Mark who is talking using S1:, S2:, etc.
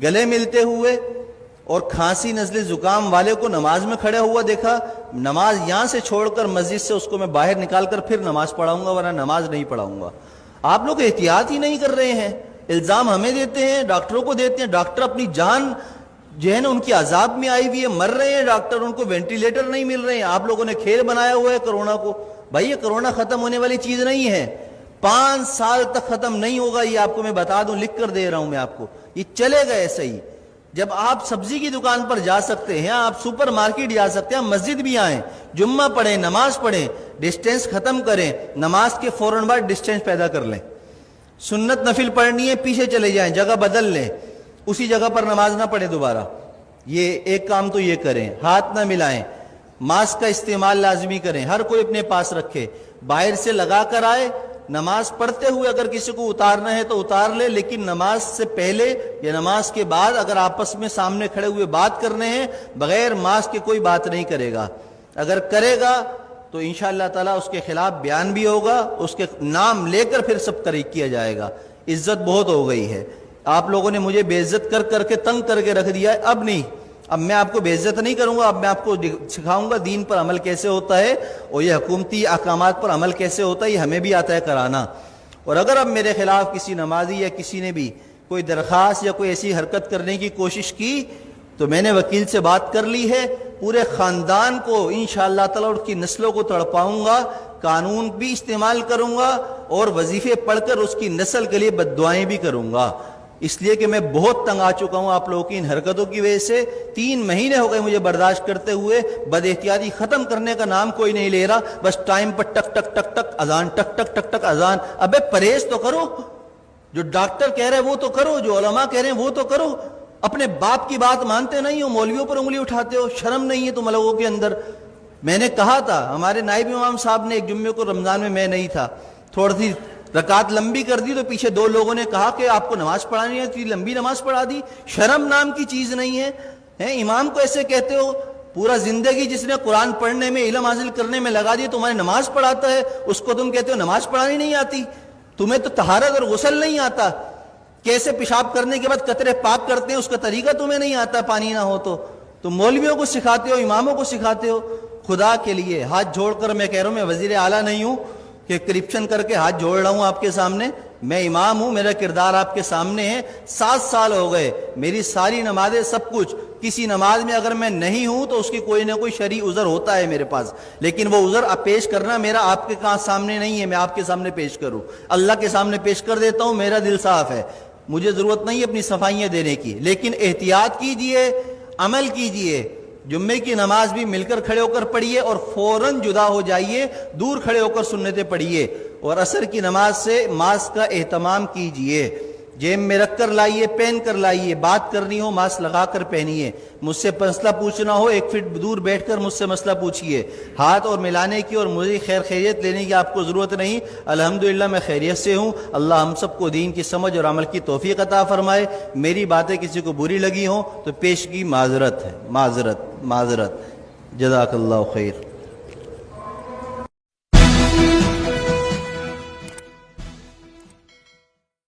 S1: گلے ملتے ہوئے اور کھانسی نزلے زکام والے کو نماز میں کھڑے ہوا دیکھا، نماز یہاں سے چھوڑ کر مسجد سے اس کو میں باہر نکال کر پھر نماز پڑھاؤں گا، ورنہ نماز نہیں پڑھاؤں گا۔ آپ لوگ احتیاط ہی نہیں کر رہے ہیں، الزام ہمیں دیتے ہیں، ڈاکٹروں کو دیتے ہیں، ڈاکٹر اپنی جان جو ہے نا ان کی عذاب میں آئی ہوئی ہے، مر رہے ہیں ڈاکٹر، ان کو وینٹیلیٹر نہیں مل رہے ہیں۔ آپ لوگوں نے کھیل بنایا ہوا ہے کرونا کو۔ بھائی یہ کرونا ختم ہونے والی چیز نہیں ہے، 5 سال تک ختم نہیں ہوگا، یہ آپ کو میں بتا دوں، لکھ کر دے رہا ہوں میں آپ کو، یہ چلے گا ایسا ہی۔ جب آپ سبزی کی دکان پر جا سکتے ہیں، آپ سپر مارکیٹ جا سکتے ہیں، مسجد بھی آئیں، جمعہ پڑھیں، نماز پڑھیں، ڈسٹینس ختم کریں، نماز کے فوراً بعد ڈسٹینس پیدا کر لیں۔ سنت نفل پڑھنی ہے، پیچھے چلے جائیں، جگہ بدل لیں، اسی جگہ پر نماز نہ پڑھیں دوبارہ۔ یہ ایک کام تو یہ کریں، ہاتھ نہ ملائیں، ماسک کا استعمال لازمی کریں، ہر کوئی اپنے پاس رکھے، باہر سے لگا کر آئے، نماز پڑھتے ہوئے اگر کسی کو اتارنا ہے تو اتار لے، لیکن نماز سے پہلے یا نماز کے بعد اگر آپس میں سامنے کھڑے ہوئے بات کرنے ہیں، بغیر ماسک کے کوئی بات نہیں کرے گا۔ اگر کرے گا تو انشاءاللہ تعالیٰ اس کے خلاف بیان بھی ہوگا، اس کے نام لے کر پھر سب طریق کیا جائے گا۔ عزت بہت ہو گئی ہے، آپ لوگوں نے مجھے بے عزت کر کر کے تنگ کر کے رکھ دیا ہے، اب نہیں، اب میں آپ کو بے عزت نہیں کروں گا، اب میں آپ کو سکھاؤں گا دین پر عمل کیسے ہوتا ہے، اور یہ حکومتی احکامات پر عمل کیسے ہوتا ہے، یہ ہمیں بھی آتا ہے کرانا۔ اور اگر اب میرے خلاف کسی نمازی یا کسی نے بھی کوئی درخواست یا کوئی ایسی حرکت کرنے کی کوشش کی تو میں نے وکیل سے بات کر لی ہے، پورے خاندان کو انشاءاللہ تعالیٰ اور کی نسلوں کو تڑپاؤں گا، قانون بھی استعمال کروں گا، اور وظیفے پڑھ کر اس کی نسل کے لیے بد دعائیں بھی کروں گا، اس لیے کہ میں بہت تنگ آ چکا ہوں آپ لوگوں کی ان حرکتوں کی وجہ سے۔ 3 مہینے ہو گئے مجھے برداشت کرتے ہوئے، بد احتیاطی ختم کرنے کا نام کوئی نہیں لے رہا، بس ٹائم پر ٹک ٹک ٹک ٹک اذان، ٹک ٹک ٹک ٹک اذان۔ ابے پرہیز تو کرو، جو ڈاکٹر کہہ رہے وہ تو کرو، جو علماء کہہ رہے ہیں وہ تو کرو۔ اپنے باپ کی بات مانتے نہیں ہو، مولویوں پر انگلی اٹھاتے ہو، شرم نہیں ہے تم لوگوں کے اندر۔ میں نے کہا تھا، ہمارے نائب امام صاحب نے ایک جمعے کو رمضان میں نہیں تھا، تھوڑی سی رکعت لمبی کر دی تو پیچھے 2 لوگوں نے کہا کہ آپ کو نماز پڑھانی ہے، لمبی نماز پڑھا دی۔ شرم نام کی چیز نہیں ہے، امام کو ایسے کہتے ہو؟ پورا زندگی جس نے قرآن پڑھنے میں، علم حاصل کرنے میں لگا دی، تمہاری نماز پڑھاتا ہے، اس کو تم کہتے ہو نماز پڑھانی نہیں آتی؟ تمہیں تو طہارت اور غسل نہیں آتا، کیسے پیشاب کرنے کے بعد قطرے پاک کرتے ہیں اس کا طریقہ تمہیں نہیں آتا، پانی نہ ہو تو تم مولویوں کو سکھاتے ہو، اماموں کو سکھاتے ہو۔ خدا کے لیے ہاتھ جوڑ کر میں کہہ رہا ہوں، میں وزیر اعلیٰ نہیں ہوں کہ کرپشن کر کے ہاتھ جوڑ رہا ہوں آپ کے سامنے، میں امام ہوں، میرا کردار آپ کے سامنے ہے۔ 7 سال ہو گئے، میری ساری نمازیں سب کچھ، کسی نماز میں اگر میں نہیں ہوں تو اس کی کوئی نہ کوئی شرعی عذر ہوتا ہے میرے پاس، لیکن وہ عذر پیش کرنا میرا آپ کے سامنے نہیں ہے، میں آپ کے سامنے پیش کروں، اللہ کے سامنے پیش کر دیتا ہوں، میرا دل صاف ہے، مجھے ضرورت نہیں اپنی صفائیاں دینے کی۔ لیکن احتیاط کیجئے، عمل کیجئے، جمعے کی نماز بھی مل کر کھڑے ہو کر پڑھیے اور فوراً جدا ہو جائیے، دور کھڑے ہو کر سنتیں پڑھیے، اور عصر کی نماز سے ماسک کا اہتمام کیجئے، جیب میں رکھ کر لائیے، پہن کر لائیے، بات کرنی ہو ماسک لگا کر پہنیے، مجھ سے مسئلہ پوچھنا ہو 1 فٹ دور بیٹھ کر مجھ سے مسئلہ پوچھیے، ہاتھ اور ملانے کی اور مجھے خیریت لینے کی آپ کو ضرورت نہیں، الحمدللہ میں خیریت سے ہوں۔ اللہ ہم سب کو دین کی سمجھ اور عمل کی توفیق عطا فرمائے۔ میری باتیں کسی کو بری لگی ہوں تو پیشگی معذرت ہے، معذرت جزاک اللہ خیر۔